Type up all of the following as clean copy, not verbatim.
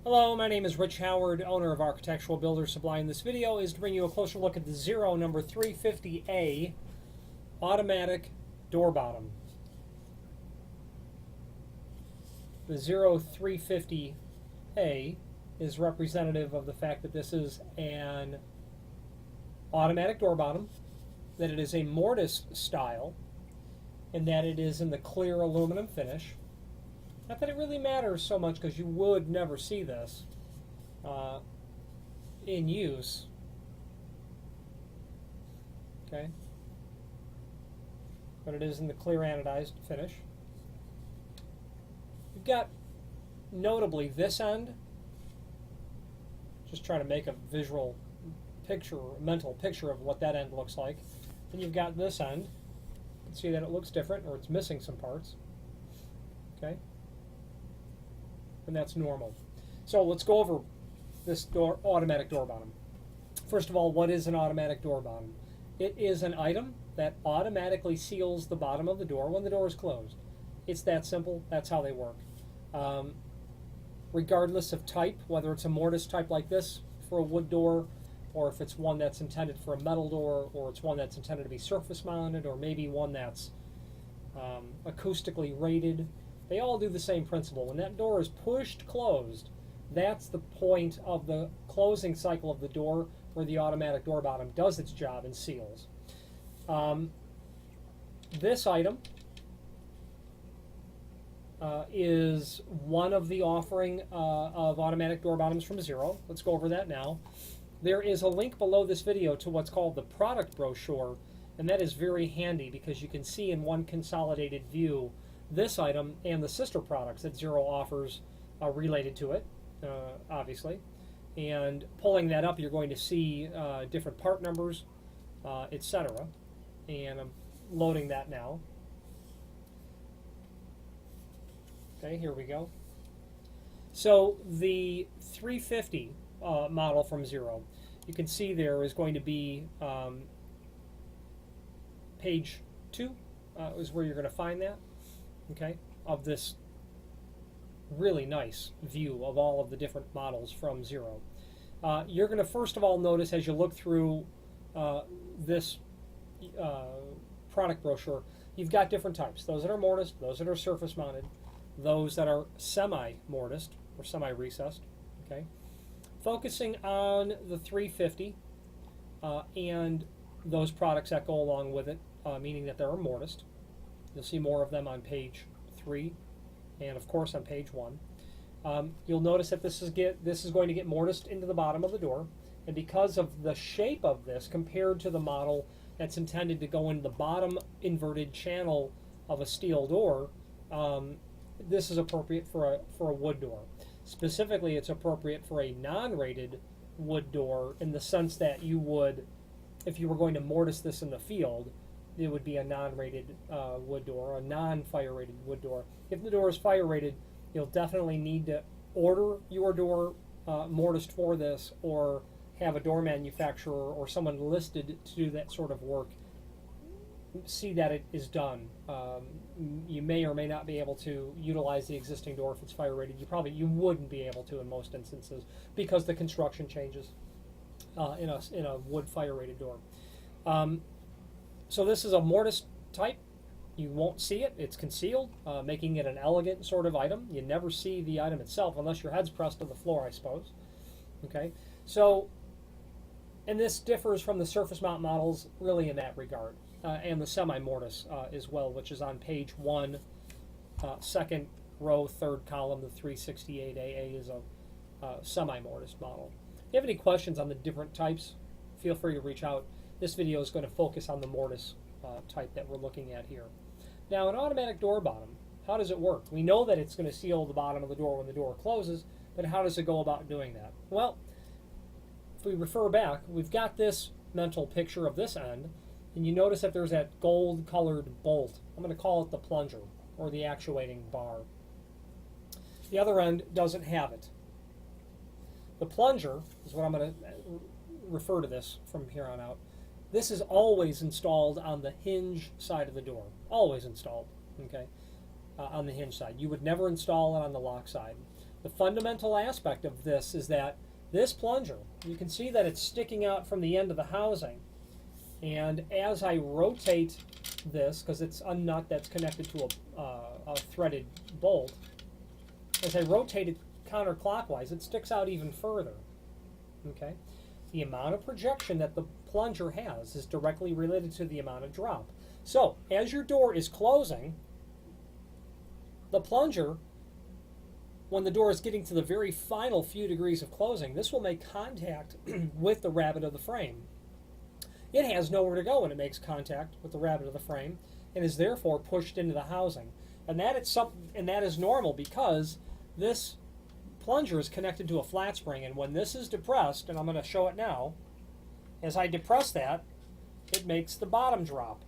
Hello, my name is Rich Howard, owner of Architectural Builders Supply, and this video is to bring you a closer look at the Zero number 350A automatic door bottom. The Zero 350A is representative of the fact that this is an automatic door bottom, that it is a mortise style, and that it is in the clear aluminum finish. Not that it really matters so much because you would never see this in use. Okay, but it is in the clear anodized finish. You've got notably this end, just trying to make a visual picture, a mental picture of what that end looks like. Then you've got this end. You can see that it looks different, or it's missing some parts. Okay, and that's normal. So let's go over this automatic door bottom. First of all, what is an automatic door bottom? It is an item that automatically seals the bottom of the door when the door is closed. It's that simple. That's how they work. Regardless of type, whether it's a mortise type like this for a wood door, or if it's one that's intended for a metal door, or it's one that's intended to be surface mounted, or maybe one that's acoustically rated, they all do the same principle. When that door is pushed closed, that's the point of the closing cycle of the door where the automatic door bottom does its job and seals. This item is one of the offering of automatic door bottoms from Zero. Let's go over that now. There is a link below this video to what's called the product brochure, and that is very handy because you can see in one consolidated view this item and the sister products that Zero offers related to it, obviously. And pulling that up, you're going to see different part numbers, etc. And I'm loading that now. Okay, here we go. So the 350 model from Zero, you can see there is going to be page 2 is where you're going to find that. Okay, of this really nice view of all of the different models from Zero. You're going to first of all notice as you look through this product brochure, you've got different types. Those that are mortised, those that are surface mounted, those that are semi-mortised or semi-recessed. Okay, focusing on the 350 and those products that go along with it, meaning that they're mortised. You'll see more of them on page 3 and of course on page 1. You'll notice that this is going to get mortised into the bottom of the door, and because of the shape of this compared to the model that's intended to go into the bottom inverted channel of a steel door, this is appropriate for a wood door. Specifically, it's appropriate for a non-rated wood door in the sense that you would, if you were going to mortise this in the field, it would be a non-rated wood door, a non-fire rated wood door. If the door is fire rated, you'll definitely need to order your door mortised for this, or have a door manufacturer or someone listed to do that sort of work see that it is done. You may or may not be able to utilize the existing door if it's fire rated. You wouldn't be able to in most instances because the construction changes in a wood fire rated door. So this is a mortise type. You won't see it. It's concealed, making it an elegant sort of item. You never see the item itself unless your head's pressed to the floor, I suppose. Okay, so, and this differs from the surface mount models really in that regard, and the semi-mortise as well, which is on page 1, second row, third column. The 368AA is a semi-mortise model. If you have any questions on the different types, feel free to reach out. This video is going to focus on the mortise type that we're looking at here. Now, an automatic door bottom, how does it work? We know that it's going to seal the bottom of the door when the door closes, but how does it go about doing that? Well, if we refer back, we've got this mental picture of this end, and you notice that there's that gold-colored bolt. I'm going to call it the plunger, or the actuating bar. The other end doesn't have it. The plunger is what I'm going to refer to this from here on out. This is always installed on the hinge side of the door. Always installed, okay, on the hinge side. You would never install it on the lock side. The fundamental aspect of this is that this plunger, you can see that it's sticking out from the end of the housing. And as I rotate this, because it's a nut that's connected to a threaded bolt, as I rotate it counterclockwise, it sticks out even further. Okay? The amount of projection that the plunger has is directly related to the amount of drop. So, as your door is closing, the plunger, when the door is getting to the very final few degrees of closing, this will make contact with the rabbet of the frame. It has nowhere to go when it makes contact with the rabbet of the frame and is therefore pushed into the housing. And that is normal because this plunger is connected to a flat spring, and when this is depressed, and I'm going to show it now, as I depress that, it makes the bottom drop.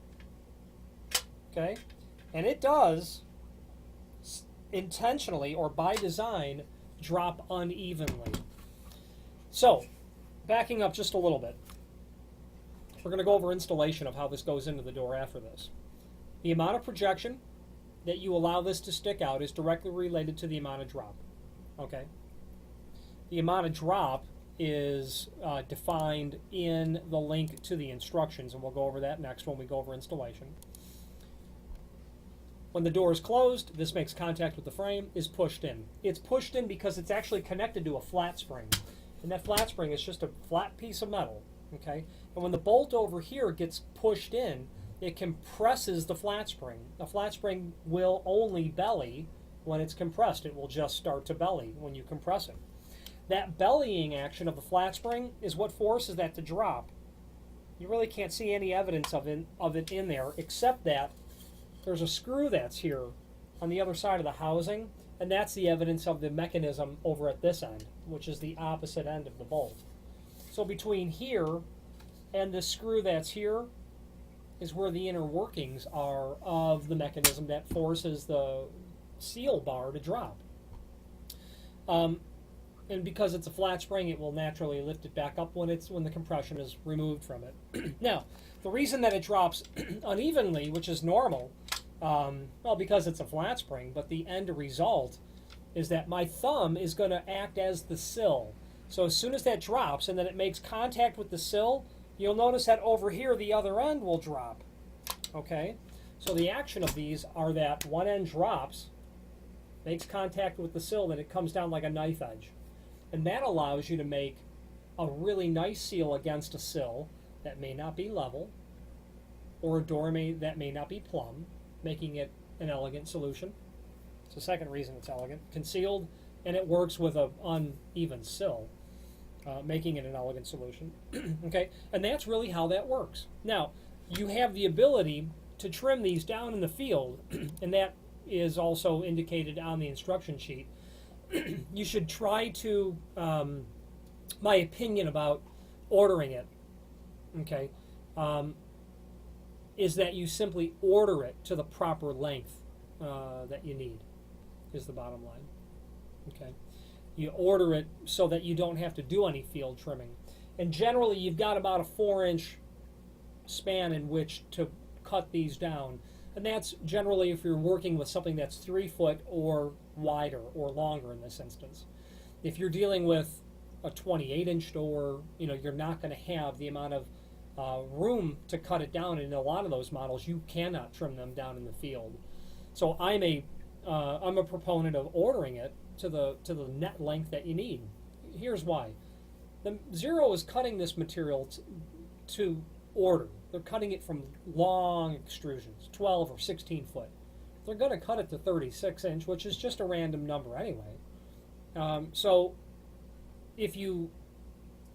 Okay? And it does intentionally or by design drop unevenly. So, backing up just a little bit, we're going to go over installation of how this goes into the door after this. The amount of projection that you allow this to stick out is directly related to the amount of drop. Okay? The amount of drop is defined in the link to the instructions, and we'll go over that next when we go over installation. When the door is closed, this makes contact with the frame, is pushed in. It's pushed in because it's actually connected to a flat spring. And that flat spring is just a flat piece of metal. Okay? And when the bolt over here gets pushed in, it compresses the flat spring. The flat spring will only belly when it's compressed. It will just start to belly when you compress it. That bellying action of the flat spring is what forces that to drop. You really can't see any evidence of it in there, except that there's a screw that's here on the other side of the housing, and that's the evidence of the mechanism over at this end, which is the opposite end of the bolt. So between here and the screw that's here is where the inner workings are of the mechanism that forces the seal bar to drop. And because it's a flat spring, it will naturally lift it back up when the compression is removed from it. Now, the reason that it drops unevenly, which is normal, well, because it's a flat spring, but the end result is that my thumb is going to act as the sill. So as soon as that drops and then it makes contact with the sill, you'll notice that over here the other end will drop. Okay? So the action of these are that one end drops, makes contact with the sill, then it comes down like a knife edge. And that allows you to make a really nice seal against a sill that may not be level, or a door that may not be plumb, making it an elegant solution. It's the second reason it's elegant. Concealed, and it works with an uneven sill, making it an elegant solution. Okay, and that's really how that works. Now, you have the ability to trim these down in the field, and that is also indicated on the instruction sheet. You should try to, my opinion about ordering it, okay, is that you simply order it to the proper length that you need, is the bottom line. Okay, you order it so that you don't have to do any field trimming. And generally you've got about a 4-inch span in which to cut these down. And that's generally if you're working with something that's 3 foot or wider or longer in this instance. If you're dealing with a 28-inch door, you're not going to have the amount of room to cut it down. And in a lot of those models, you cannot trim them down in the field. So I'm a proponent of ordering it to the net length that you need. Here's why. The Zero is cutting this material to order. They're cutting it from long extrusions, 12 or 16 foot. They're going to cut it to 36 inch, which is just a random number anyway. So if you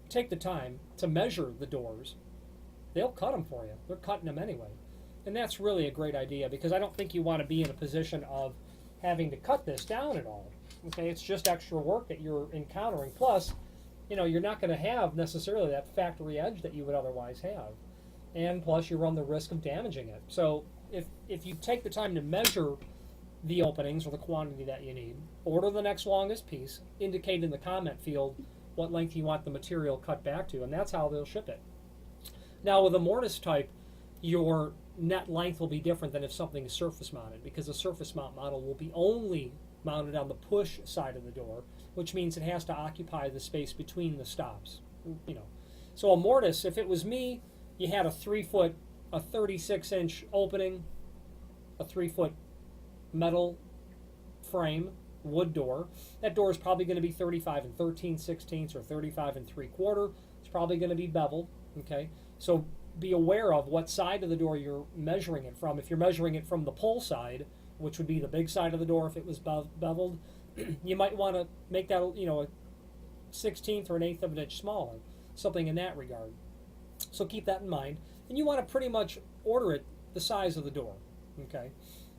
take the time to measure the doors, they'll cut them for you. They're cutting them anyway. And that's really a great idea, because I don't think you want to be in a position of having to cut this down at all. Okay, it's just extra work that you're encountering. Plus, you're not going to have necessarily that factory edge that you would otherwise have. And plus you run the risk of damaging it. So if you take the time to measure the openings or the quantity that you need, order the next longest piece, indicate in the comment field what length you want the material cut back to, and that's how they'll ship it. Now with a mortise type, your net length will be different than if something is surface mounted, because a surface mount model will be only mounted on the push side of the door, which means it has to occupy the space between the stops. You know, so a mortise, if it was me, you had a 3-foot, a 36-inch opening, a 3-foot metal frame, wood door. That door is probably going to be 35 and 13/16 or 35 and 3/4. It's probably going to be beveled. Okay, so be aware of what side of the door you're measuring it from. If you're measuring it from the pull side, which would be the big side of the door if it was beveled, you might want to make that, you know, a 1/16 or an 1/8 of an inch smaller, something in that regard. So keep that in mind, and you want to pretty much order it the size of the door. Okay,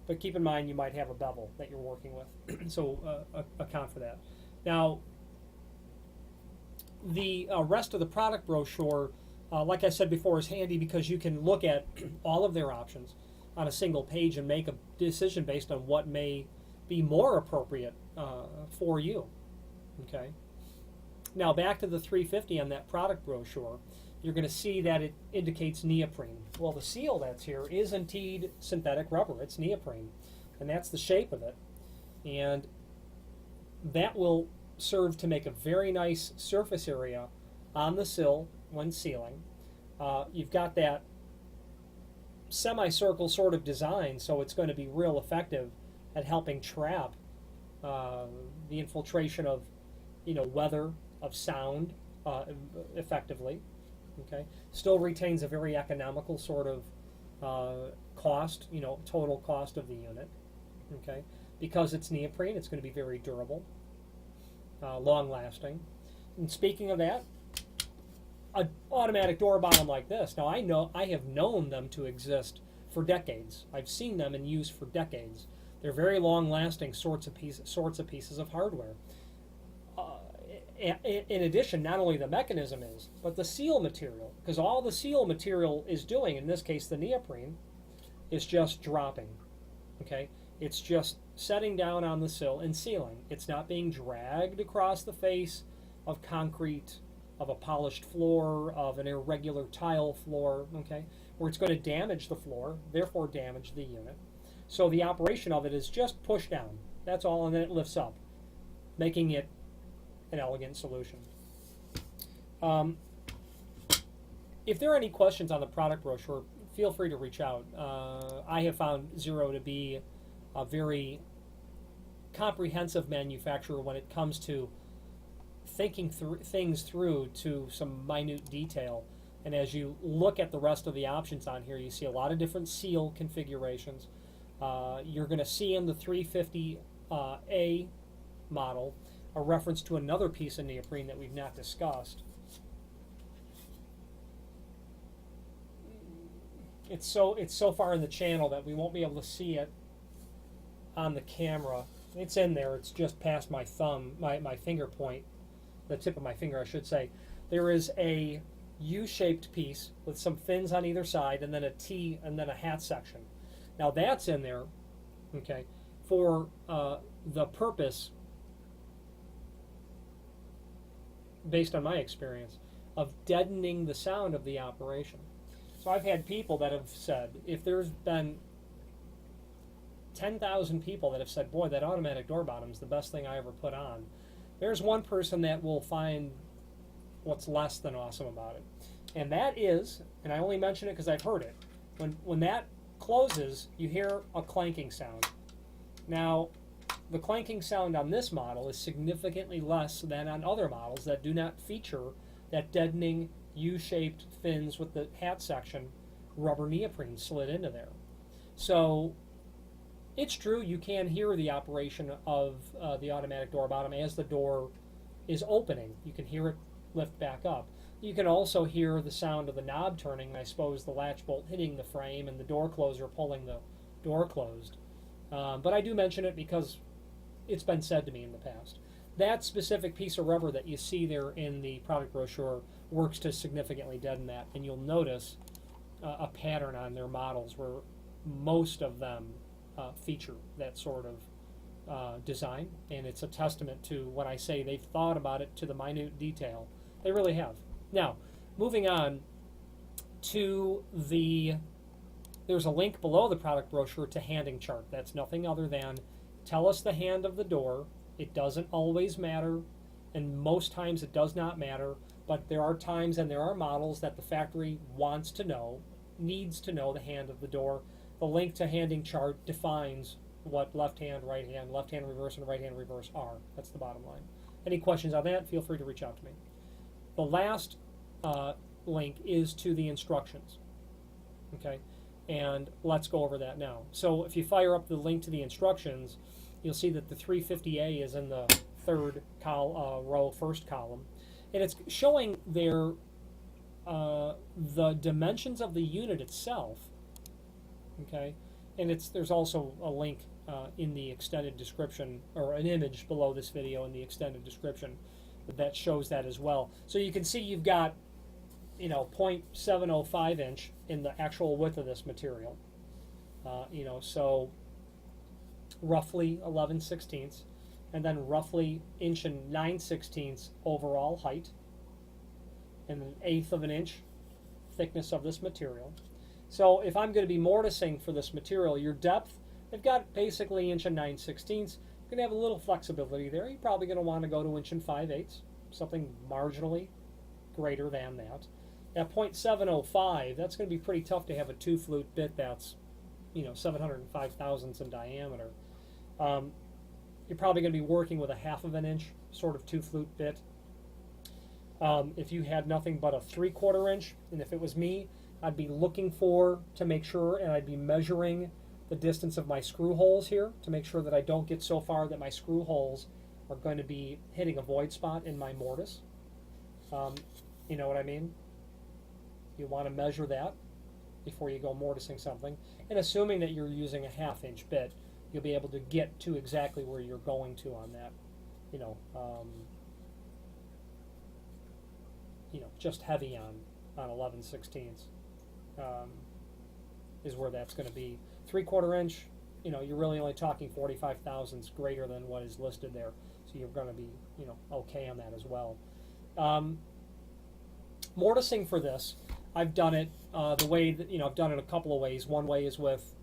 but keep in mind you might have a bevel that you're working with, so account for that. Now, the rest of the product brochure, like I said before, is handy because you can look at all of their options on a single page and make a decision based on what may be more appropriate for you. Okay. Now back to the 350 on that product brochure, you're going to see that it indicates neoprene. Well, the seal that's here is indeed synthetic rubber. It's neoprene, and that's the shape of it, and that will serve to make a very nice surface area on the sill when sealing. You've got that semicircle sort of design, so it's going to be real effective at helping trap the infiltration of, you know, weather, of sound effectively. Okay, still retains a very economical sort of cost, you know, total cost of the unit. Okay, because it's neoprene, it's going to be very durable, long lasting. And speaking of that, an automatic door bottom like this. Now I have known them to exist for decades. I've seen them in use for decades. They're very long-lasting sorts of pieces of hardware. In addition, not only the mechanism is, but the seal material, because all the seal material is doing, in this case the neoprene, is just dropping. Okay, it's just setting down on the sill and sealing. It's not being dragged across the face of concrete, of a polished floor, of an irregular tile floor, okay, where it's going to damage the floor, therefore damage the unit. So the operation of it is just push down. That's all, and then it lifts up, making it an elegant solution. If there are any questions on the product brochure, feel free to reach out. I have found Zero to be a very comprehensive manufacturer when it comes to thinking things through to some minute detail. And as you look at the rest of the options on here, you see a lot of different seal configurations. You're going to see in the 350A model a reference to another piece of neoprene that we've not discussed. It's so far in the channel that we won't be able to see it on the camera. It's in there. It's just past my thumb, my finger point, the tip of my finger, I should say. There is a U-shaped piece with some fins on either side, and then a T, and then a hat section. Now that's in there, okay, for the purpose, based on my experience, of deadening the sound of the operation. So I've had people that have said, if there's been 10,000 people that have said, boy, that automatic door bottom is the best thing I ever put on, there's one person that will find what's less than awesome about it. And that is, and I only mention it because I've heard it, when that closes, you hear a clanking sound. Now, the clanking sound on this model is significantly less than on other models that do not feature that deadening U-shaped fins with the hat section, rubber neoprene slid into there. So it's true, you can hear the operation of the automatic door bottom as the door is opening. You can hear it lift back up. You can also hear the sound of the knob turning, I suppose the latch bolt hitting the frame and the door closer pulling the door closed. But I do mention it because it's been said to me in the past. That specific piece of rubber that you see there in the product brochure works to significantly deaden that, and you'll notice a pattern on their models where most of them feature that sort of design, and it's a testament to what I say. They've thought about it to the minute detail. They really have. Now, moving on to there's a link below the product brochure to handing chart. That's nothing other than tell us the hand of the door. It doesn't always matter, and most times it does not matter, but there are times and there are models that the factory wants to know, needs to know the hand of the door. The link to handing chart defines what left hand, left hand reverse, and right hand reverse are. That's the bottom line. Any questions on that, feel free to reach out to me. The last link is to the instructions. Okay, and let's go over that now. So if you fire up the link to the instructions, you'll see that the 350A is in the third row, first column, and it's showing there the dimensions of the unit itself. Okay, and there's also a link in the extended description, or an image below this video in the extended description that shows that as well. So you can see you've got 0.705 inch in the actual width of this material. So roughly 11/16, and then roughly 1.9/16 overall height, and 1/8 of an inch thickness of this material. So if I'm going to be mortising for this material, your depth, they've got basically 1.9/16. You're going to have a little flexibility there. You're probably going to want to go to 1.5/8, something marginally greater than that. At 0.705, that's going to be pretty tough to have a 2-flute bit that's 705 thousandths in diameter. You're probably going to be working with a 1/2 of an inch sort of 2-flute bit. If you had nothing but a 3/4 inch, and if it was me, I'd be looking to make sure, and I'd be measuring the distance of my screw holes here to make sure that I don't get so far that my screw holes are going to be hitting a void spot in my mortise. You know what I mean? You want to measure that before you go mortising something. And assuming that you're using a 1/2 inch bit, you'll be able to get to exactly where you're going to on that. Just heavy on 11/16 is where that's going to be. 3/4 inch, you're really only talking 45 thousandths greater than what is listed there. So you're going to be, okay on that as well. Mortising for this, I've done it the way that, I've done it a couple of ways. One way is with,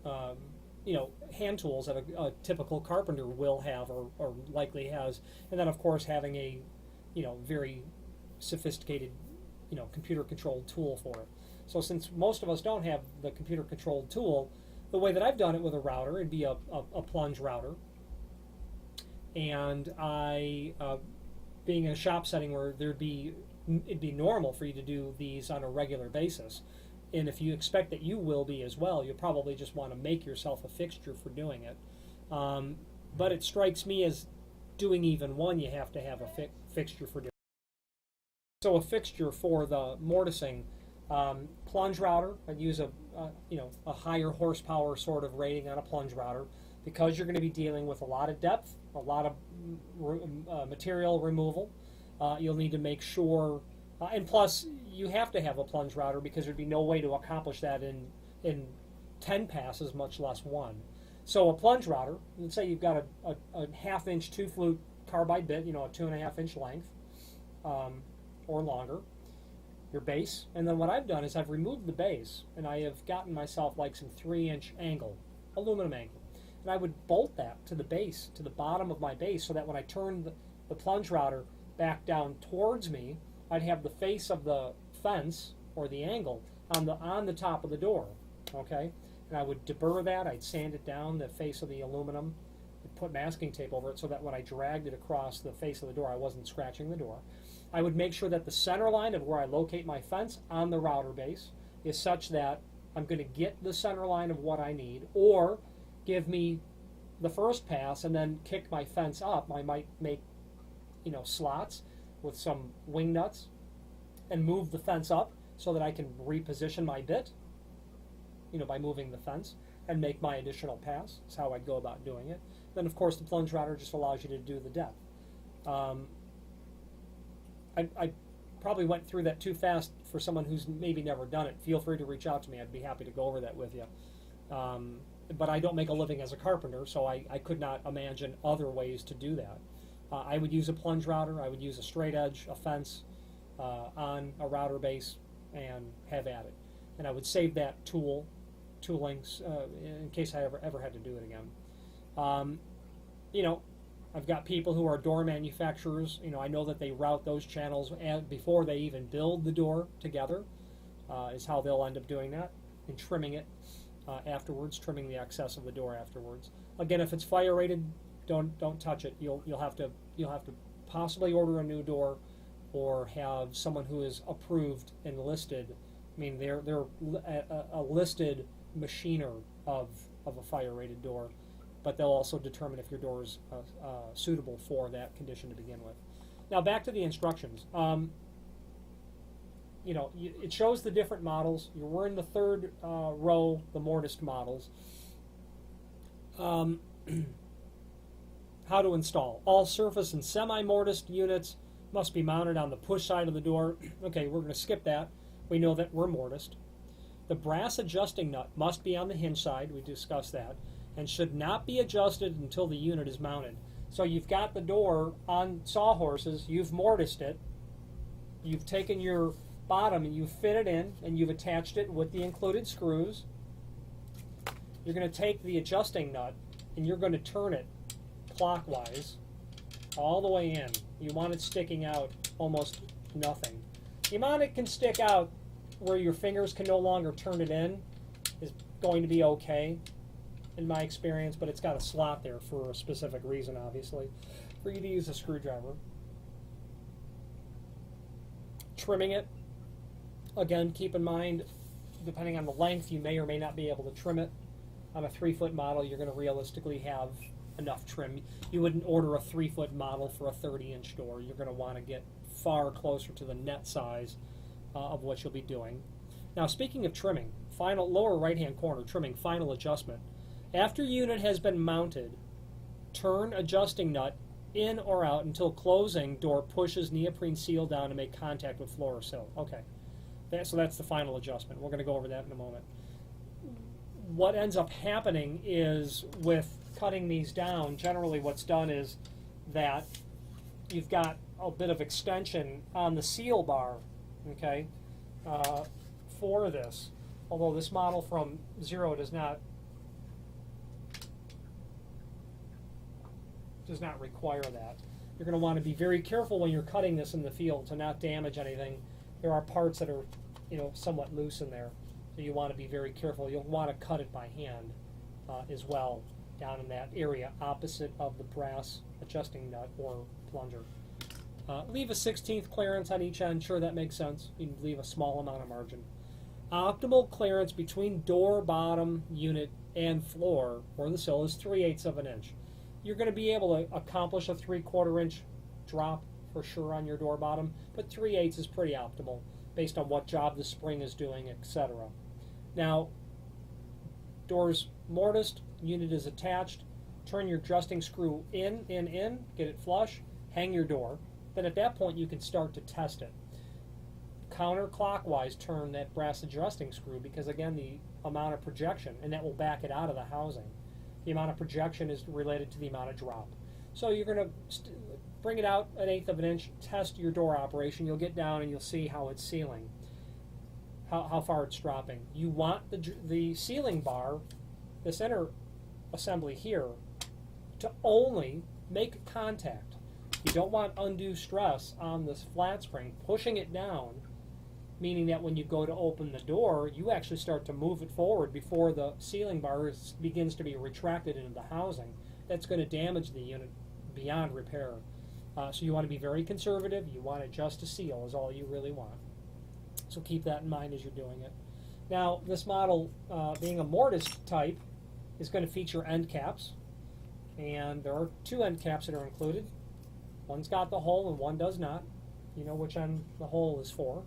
hand tools that a typical carpenter will have or likely has. And then, of course, having a, very sophisticated, computer-controlled tool for it. So since most of us don't have the computer-controlled tool, the way that I've done it with a router, it'd be a plunge router. And being in a shop setting where it'd be normal for you to do these on a regular basis. And if you expect that you will be as well, you'll probably just want to make yourself a fixture for doing it. But it strikes me as doing even one, you have to have a fixture for doing it. So a fixture for the mortising, plunge router, I'd use a higher horsepower sort of rating on a plunge router, because you're going to be dealing with a lot of depth, a lot of material removal. You'll need to make sure, and plus you have to have a plunge router because there'd be no way to accomplish that in 10 passes, much less one. So a plunge router, let's say you've got a 1/2 inch 2-flute carbide bit, a 2.5 inch length or longer, your base, and then what I've done is I've removed the base and I have gotten myself like some 3-inch angle, aluminum angle, and I would bolt that to the base, to the bottom of my base, so that when I turn the plunge router back down towards me, I'd have the face of the fence or the angle on the top of the door. Okay, and I would deburr that. I'd sand it down, the face of the aluminum, I'd put masking tape over it so that when I dragged it across the face of the door, I wasn't scratching the door. I would make sure that the center line of where I locate my fence on the router base is such that I'm going to get the center line of what I need, or give me the first pass and then kick my fence up. I might make slots with some wing nuts and move the fence up so that I can reposition my bit, by moving the fence, and make my additional pass. That's how I'd go about doing it. Then, of course, the plunge router just allows you to do the depth. I probably went through that too fast for someone who's maybe never done it. Feel free to reach out to me. I'd be happy to go over that with you. But I don't make a living as a carpenter, so I could not imagine other ways to do that. I would use a plunge router. I would use a straight edge, a fence on a router base, and have at it. And I would save that toolings in case I ever had to do it again. you know, I've got people who are door manufacturers. I know that they route those channels before they even build the door together, is how they'll end up doing that, and trimming it afterwards, trimming the excess of the door afterwards. Again, if it's fire rated, don't touch it. You'll have to possibly order a new door, or have someone who is approved and listed. I mean, they're a listed machiner of a fire rated door, but they'll also determine if your door is suitable for that condition to begin with. Now back to the instructions. It shows the different models. We're in the third row, the mortised models. How to install. All surface and semi-mortised units must be mounted on the push side of the door. Okay, we're going to skip that. We know that we're mortised. The brass adjusting nut must be on the hinge side. We discussed that. And should not be adjusted until the unit is mounted. So you've got the door on sawhorses, you've mortised it, you've taken your bottom and you've fit it in, and you've attached it with the included screws. You're going to take the adjusting nut and you're going to turn it clockwise all the way in. You want it sticking out almost nothing. The amount it can stick out where your fingers can no longer turn it in is going to be okay in my experience, but it's got a slot there for a specific reason, obviously, for you to use a screwdriver. Trimming it, again, keep in mind, depending on the length, you may or may not be able to trim it. On a 3-foot model, you're going to realistically have enough trim. You wouldn't order a 3-foot model for a 30-inch door. You're going to want to get far closer to the net size of what you'll be doing. Now, speaking of trimming, final lower right-hand corner, trimming, final adjustment. After unit has been mounted, turn adjusting nut in or out until closing door pushes neoprene seal down to make contact with floor or sill. Okay, so that's the final adjustment. We're going to go over that in a moment. What ends up happening is with cutting these down, generally what's done is that you've got a bit of extension on the seal bar, okay, for this. Although this model from Zero does not require that. You're going to want to be very careful when you're cutting this in the field to not damage anything. There are parts that are, somewhat loose in there, so you want to be very careful. You'll want to cut it by hand as well, down in that area opposite of the brass adjusting nut or plunger. Leave a 1/16 clearance on each end. Sure, that makes sense. You can leave a small amount of margin. Optimal clearance between door bottom unit and floor or the sill is 3/8 of an inch. You're going to be able to accomplish a 3/4 inch drop for sure on your door bottom, but 3/8 is pretty optimal based on what job the spring is doing, etc. Now, doors mortised, unit is attached, turn your adjusting screw in, get it flush, hang your door. Then at that point you can start to test it. Counterclockwise turn that brass adjusting screw because, again, the amount of projection, and that will back it out of the housing. The amount of projection is related to the amount of drop. So you're going to bring it out 1/8 of an inch, test your door operation. You'll get down and you'll see how it's sealing, how far it's dropping. You want the sealing bar, this inner assembly here, to only make contact. You don't want undue stress on this flat spring, pushing it down, meaning that when you go to open the door, you actually start to move it forward before the sealing bar begins to be retracted into the housing. That's going to damage the unit beyond repair. So you want to be very conservative. You want it just to seal is all you really want. So keep that in mind as you're doing it. Now, this model, being a mortise type, is going to feature end caps. And there are 2 end caps that are included. One's got the hole and one does not. You know which end the hole is for.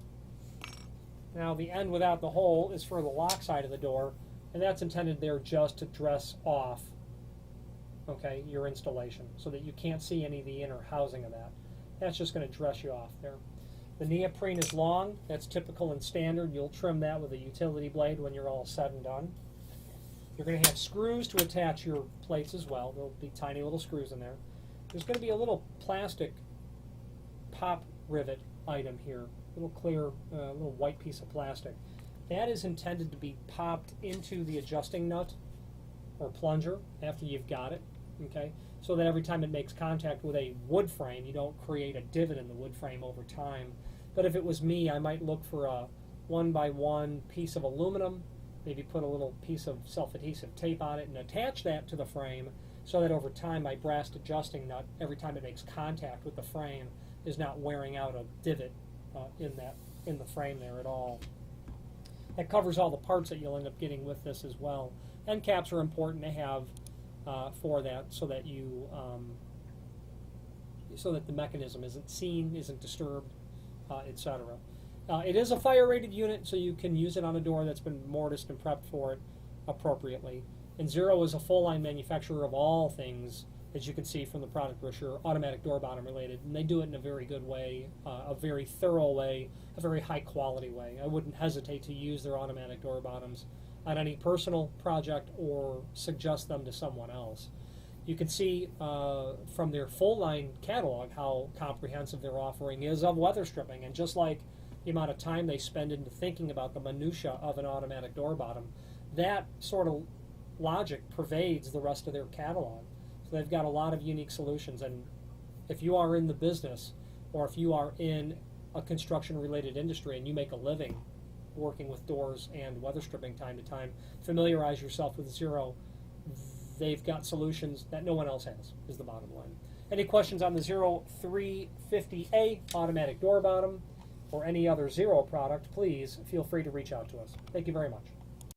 Now, the end without the hole is for the lock side of the door, and that's intended there just to dress off, okay, your installation, so that you can't see any of the inner housing of that. That's just going to dress you off there. The neoprene is long. That's typical and standard. You'll trim that with a utility blade when you're all said and done. You're going to have screws to attach your plates as well. There'll be tiny little screws in there. There's going to be a little plastic pop rivet item here, a little clear, little white piece of plastic. That is intended to be popped into the adjusting nut or plunger after you've got it. Okay, so that every time it makes contact with a wood frame, you don't create a divot in the wood frame over time. But if it was me, I might look for a 1x1 piece of aluminum, maybe put a little piece of self-adhesive tape on it and attach that to the frame so that over time my brass adjusting nut, every time it makes contact with the frame, is not wearing out a divot in the frame there at all. That covers all the parts that you'll end up getting with this as well. End caps are important to have for that, so that so that the mechanism isn't seen, isn't disturbed, etc. It is a fire-rated unit, so you can use it on a door that's been mortised and prepped for it appropriately. And Zero is a full-line manufacturer of all things, as you can see from the product brochure, automatic door bottom related, and they do it in a very good way, a very thorough way, a very high-quality way. I wouldn't hesitate to use their automatic door bottoms on any personal project or suggest them to someone else. You can see from their full-line catalog how comprehensive their offering is of weather stripping, and just like the amount of time they spend into thinking about the minutia of an automatic door bottom, that sort of logic pervades the rest of their catalog. So they've got a lot of unique solutions, and if you are in the business, or if you are in a construction-related industry and you make a living working with doors and weather stripping time to time, familiarize yourself with Zero. They've got solutions that no one else has, is the bottom line. Any questions on the Zero 350A automatic door bottom or any other Zero product, please feel free to reach out to us. Thank you very much.